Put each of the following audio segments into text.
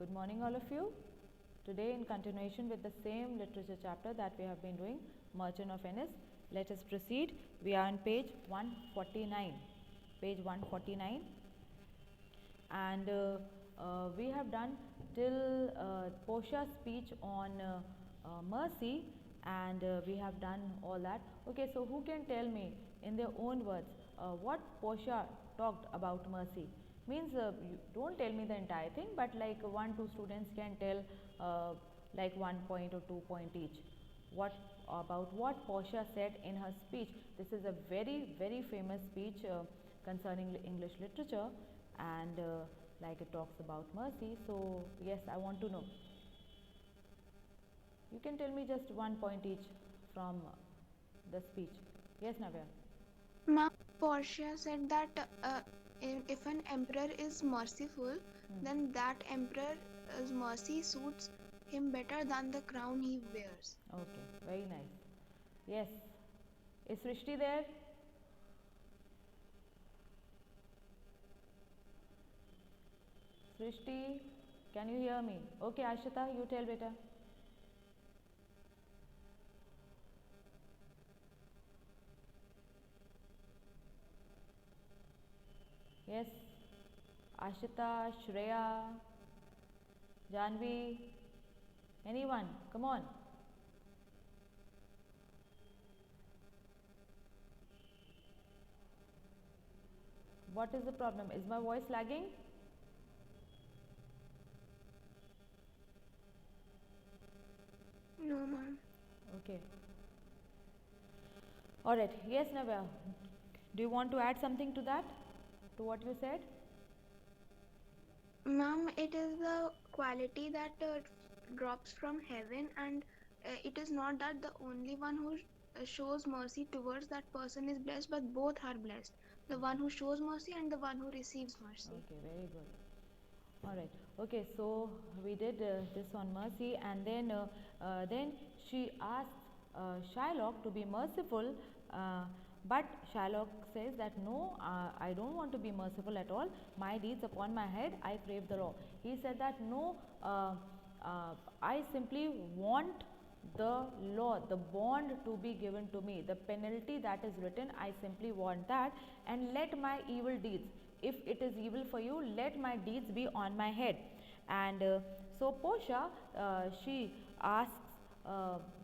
Good morning all of you. Today in continuation with the same literature chapter that we have been doing, Merchant of Venice, let us proceed. We are on page 149. Page 149 and we have done till Portia's speech on mercy and we have done all that. Okay, so who can tell me in their own words what Portia talked about mercy? Means you don't tell me the entire thing, but like 1-2 students can tell like 1 point or 2 point each. What about what Portia said in her speech? This is a very famous speech concerning English literature and like it talks about mercy. So yes, I want to know. You can tell me just 1 point each from the speech. Yes, Navya. Ma'am, Portia said that if an emperor is merciful, then that emperor's mercy suits him better than the crown he wears. Okay, very nice. Yes. Is Srishti there? Srishti, can you hear me? Okay, Ashita, you tell beta. Yes, Ashita, Shreya, Janvi, anyone, come on. What is the problem? Is my voice lagging? No, ma'am. Okay. Alright, yes, Navya. Do you want to add something to that? To what you said? Ma'am, it is the quality that drops from heaven, and it is not that the only one who shows mercy towards that person is blessed, but both are blessed. The one who shows mercy and the one who receives mercy. Okay, very good. Alright, okay, so we did this on mercy, and then she asked Shylock to be merciful, but Shylock says that no, I don't want to be merciful at all. My deeds upon my head, I crave the law. He said that no, I simply want the law, the bond to be given to me, the penalty that is written, I simply want that, and let my evil deeds, if it is evil for you, let my deeds be on my head. And so Portia, she asks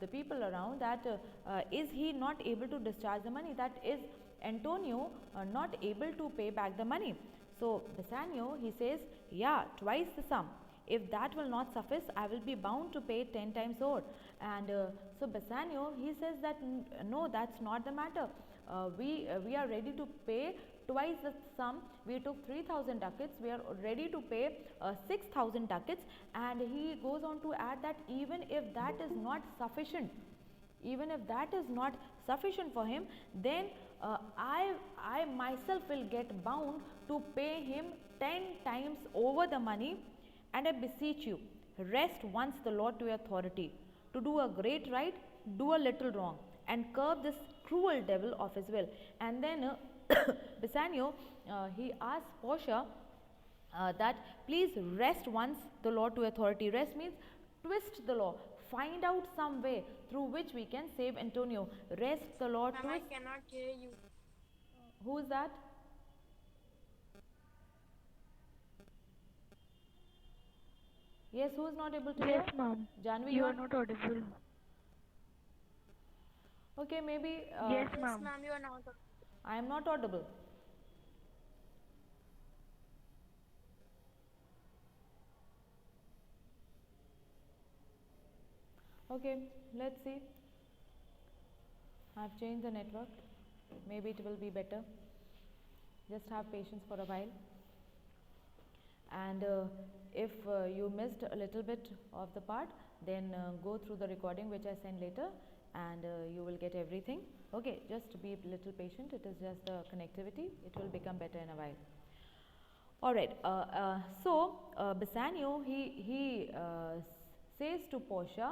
the people around that is he not able to discharge the money, that is Antonio not able to pay back the money. So Bassanio, he says, yeah, twice the sum. If that will not suffice, I will be bound to pay 10 times more. And so Bassanio, he says that no, that's not the matter. We are ready to pay twice the sum. We took 3,000 ducats. We are ready to pay 6,000 ducats. And he goes on to add that even if that is not sufficient, for him, then I myself will get bound to pay him 10 times over the money. And I beseech you, rest once the Lord to your authority, to do a great right, do a little wrong, and curb this cruel devil of his will. And then Bassanio, he asks Portia that please rest once the law to authority. Rest means twist the law, find out some way through which we can save Antonio. Rest the law. Ma'am, I cannot hear you. Who is that? Yes, who is not able to hear? Yes, ma'am. Janvi, You are not audible. Okay, maybe Yes, Yes, ma'am. ma'am, you are not. I am not audible. Okay, let's see. I have changed the network. Maybe it will be better. Just have patience for a while. And if you missed a little bit of the part, then go through the recording which I send later, and you will get everything. Okay, just be a little patient. It is just the connectivity. It will become better in a while. All right. So Bassanio, he says to Portia,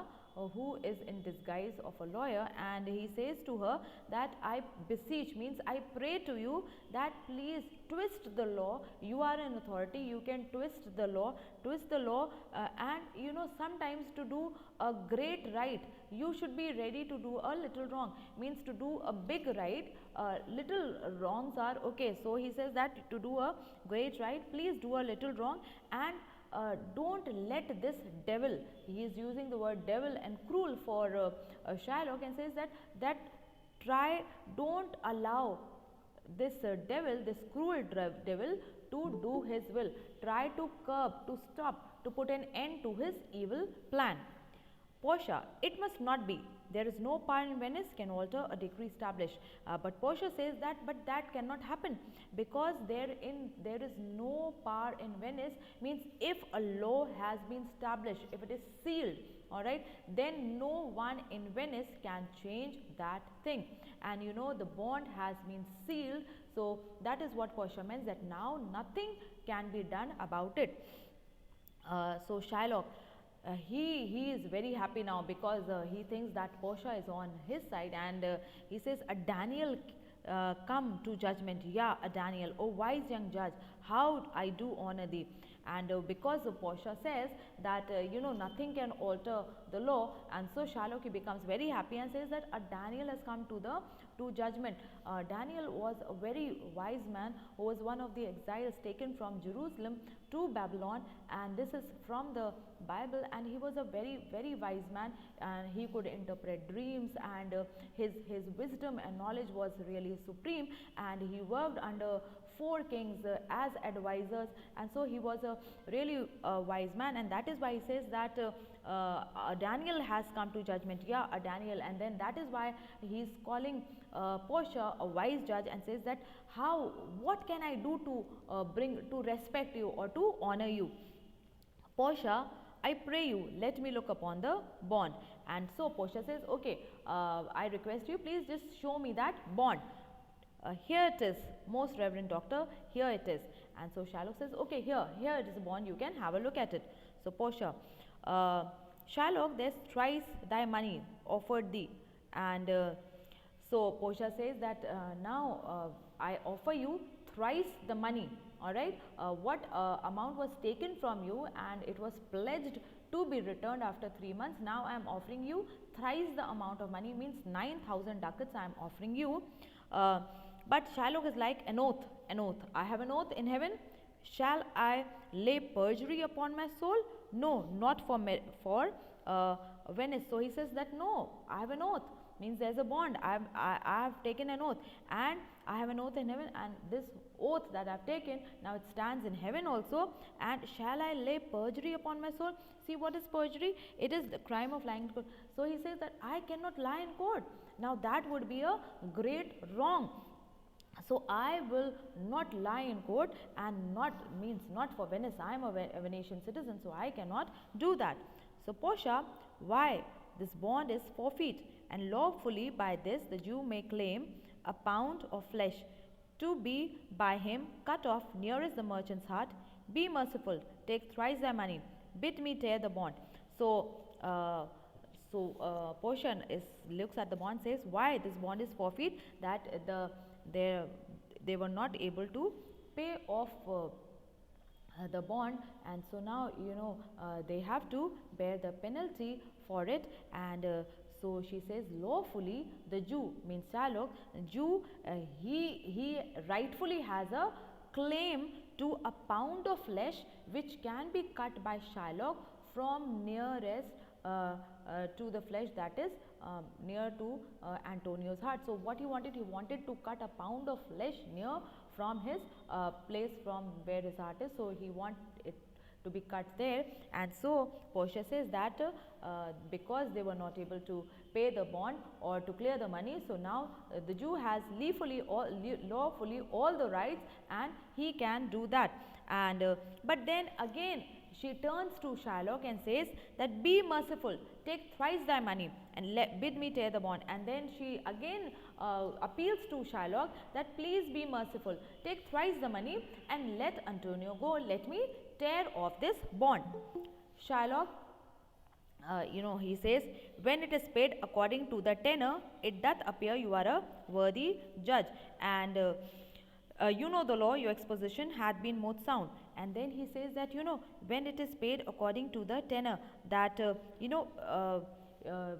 who is in disguise of a lawyer, and he says to her that I beseech, means I pray to you that please twist the law. You are an authority, you can twist the law, and sometimes to do a great right you should be ready to do a little wrong. Means to do a big right, little wrongs are okay. So he says that to do a great right, please do a little wrong, and don't let this devil, he is using the word devil and cruel for Shylock, and says that try, don't allow this devil, this cruel devil, to do his will. Try to curb, to stop, to put an end to his evil plan. Portia, it must not be. There is no power in Venice can alter a decree established. But Portia says that cannot happen, because there is no power in Venice. Means if a law has been established, if it is sealed, all right, then no one in Venice can change that thing. And the bond has been sealed, so that is what Portia means, that now nothing can be done about it. So Shylock, he is very happy now, because he thinks that Portia is on his side, and he says, a Daniel come to judgment. Yeah, a Daniel, oh wise young judge, how I do honor thee. And because Portia says that nothing can alter the law, and so Shylock, he becomes very happy and says that a Daniel has come to judgment. Daniel was a very wise man who was one of the exiles taken from Jerusalem to Babylon, and this is from the Bible, and he was a very, very wise man, and he could interpret dreams, and his wisdom and knowledge was really supreme, and he worked under 4 kings as advisors, and so he was a really wise man, and that is why he says that Daniel has come to judgment. Yeah, a Daniel, and then that is why he is calling Portia a wise judge, and says that what can I do to bring to respect you or to honor you? Portia, I pray you, let me look upon the bond. And so Portia says, okay, I request you, please just show me that bond. Here it is, most reverend doctor, here it is. And so Shylock says, okay, here it is a bond, you can have a look at it. So Portia, Shylock, there's thrice thy money offered thee. And so Portia says that now I offer you thrice the money. All right, what amount was taken from you and it was pledged to be returned after 3 months. Now I am offering you thrice the amount of money, means 9,000 ducats I am offering you. But Shylock is like, an oath. I have an oath in heaven. Shall I lay perjury upon my soul? No, not for Venice. So he says that no, I have an oath. Means there's a bond. I have taken an oath, and I have an oath in heaven, and this oath that I've taken, now it stands in heaven also. And shall I lay perjury upon my soul? See, what is perjury? It is the crime of lying in court. So he says that I cannot lie in court. Now that would be a great wrong. So I will not lie in court, and not means not for Venice. I am a Venetian citizen, so I cannot do that. So Portia, why? This bond is forfeit, and lawfully by this the Jew may claim a pound of flesh to be by him cut off nearest the merchant's heart. Be merciful, take thrice thy money, bid me tear the bond. So Portia looks at the bond, says why this bond is forfeit, that they were not able to pay off the bond, and so now they have to bear the penalty for it. And so she says lawfully the Jew, means Shylock, Jew, he rightfully has a claim to a pound of flesh which can be cut by Shylock from nearest to the flesh that is near to Antonio's heart. So what he wanted to cut a pound of flesh near from his place from where his heart is. So he wanted it to be cut there, and so Portia says that because they were not able to pay the bond or to clear the money, so now the Jew has lawfully all the rights, and he can do that. And but then again she turns to Shylock and says that be merciful, take thrice thy money, and bid me tear the bond. And then she again appeals to Shylock that please be merciful, take thrice the money, and let Antonio go, let me tear off this bond. Shylock, he says, when it is paid according to the tenor, it doth appear you are a worthy judge. And you know the law, your exposition had been most sound. And then he says that, when it is paid according to the tenor, that, uh, uh,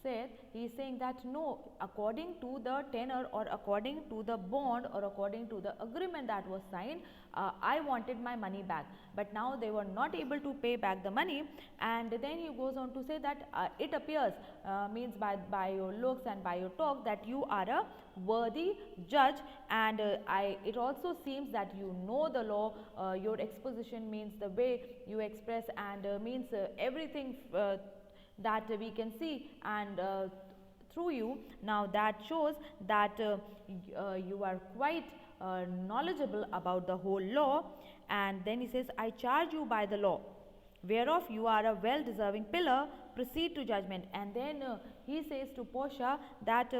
said, he is saying that no, according to the tenor or according to the bond or according to the agreement that was signed, I wanted my money back, but now they were not able to pay back the money. And then he goes on to say that it appears, means by your looks and by your talk, that you are a worthy judge, and it also seems that you know the law. Your exposition means the way you express, and means everything that we can see, and through you, now that shows that you are quite knowledgeable about the whole law. And then he says, I charge you by the law whereof you are a well deserving pillar, proceed to judgment. And then he says to Portia that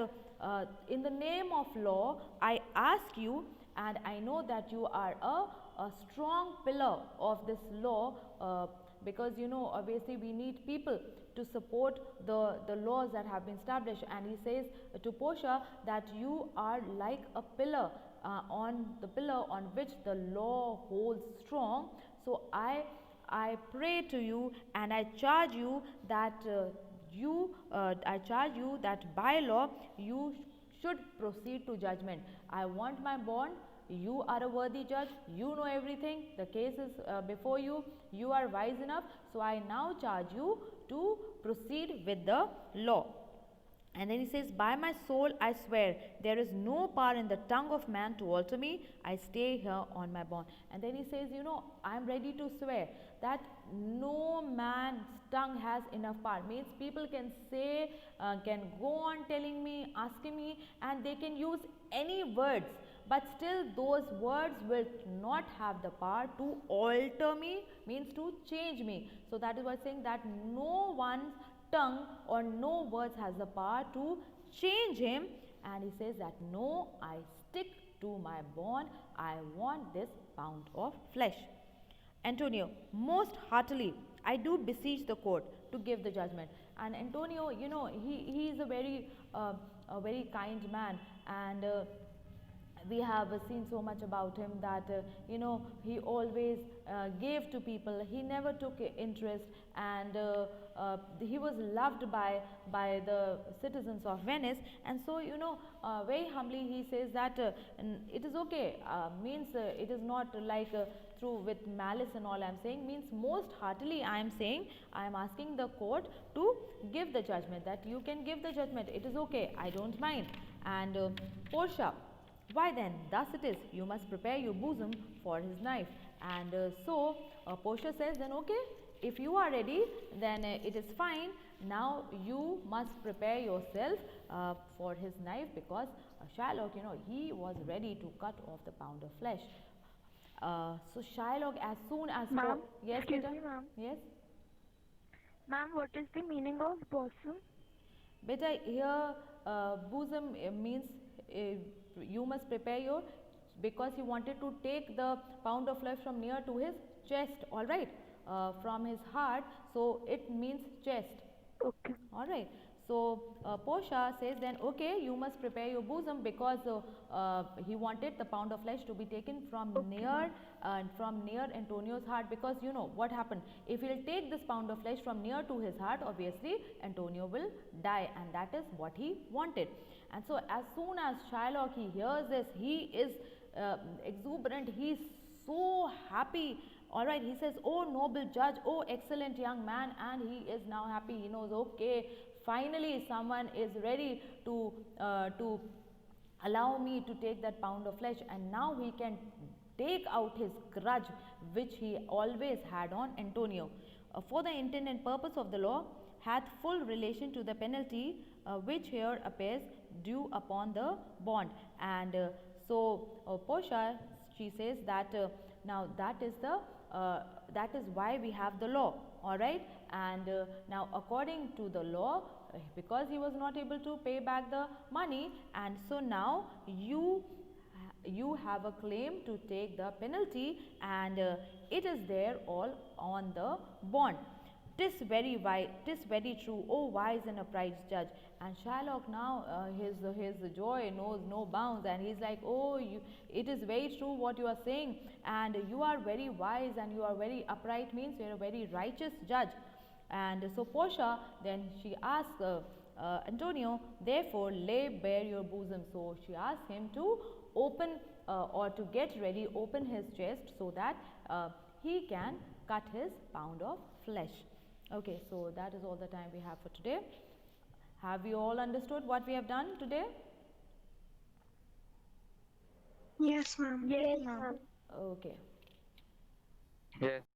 in the name of law I ask you, and I know that you are a strong pillar of this law, because obviously we need people to support the laws that have been established. And he says to Portia that you are like a pillar, on the pillar on which the law holds strong. So I pray to you, and I charge you that I charge you that by law you should proceed to judgment. I want my bond. You are a worthy judge, you know everything, the case is before you, you are wise enough, so I now charge you to proceed with the law. And then he says, by my soul I swear, there is no power in the tongue of man to alter me, I stay here on my bond. And then he says, I am ready to swear that no man's tongue has enough power. Means people can say, can go on telling me, asking me, and they can use any words, but still those words will not have the power to alter me, means to change me. So that is why saying that no one's tongue or no words has the power to change him. And he says that no, I stick to my bond, I want this pound of flesh. Antonio, most heartily I do beseech the court to give the judgment. And Antonio, he is a very kind man, and we have seen so much about him that he always gave to people, he never took interest, and he was loved by the citizens of Venice. And so very humbly he says that it is okay, means it is not like through with malice and all. I am saying, means most heartily I am saying, I am asking the court to give the judgment, that you can give the judgment, it is okay, I don't mind. And Portia, why then, thus it is, you must prepare your bosom for his knife. And so Portia says, then okay, if you are ready, then it is fine. Now you must prepare yourself for his knife, because Shylock, he was ready to cut off the pound of flesh. So Shylock, as soon as Ma'am, yes, excuse beta? me, ma'am. Yes, Ma'am, what is the meaning of bosom? beta, here bosom means you must prepare your, because he wanted to take the pound of flesh from near to his chest, all right, from his heart, so it means chest, Okay. all right. So Portia says then, okay, you must prepare your bosom, because he wanted the pound of flesh to be taken from near Antonio's heart, because what happened, if he'll take this pound of flesh from near to his heart, obviously Antonio will die, and that is what he wanted. And so as soon as Shylock, he hears this, he is exuberant, he is so happy. All right, he says, oh noble judge, oh excellent young man, and he is now happy. He knows, okay, finally someone is ready to allow me to take that pound of flesh, and now he can take out his grudge which he always had on Antonio. For the intent and purpose of the law hath full relation to the penalty which here appears due upon the bond. And so Portia, she says that now that is why we have the law, all right. And now according to the law, because he was not able to pay back the money, and so now you have a claim to take the penalty, and it is there all on the bond. "'Tis very wise, 'tis very true, O wise and upright judge." And Shylock now, his joy knows no bounds, and he's like, "Oh, it is very true what you are saying, and you are very wise and you are very upright, means you are a very righteous judge." And so Portia then she asks Antonio, "Therefore lay bare your bosom." So she asks him to open or to get ready, open his chest so that he can cut his pound of flesh. Okay, so that is all the time we have for today. Have you all understood what we have done today? Yes, ma'am. Yes, ma'am. Okay. Yes.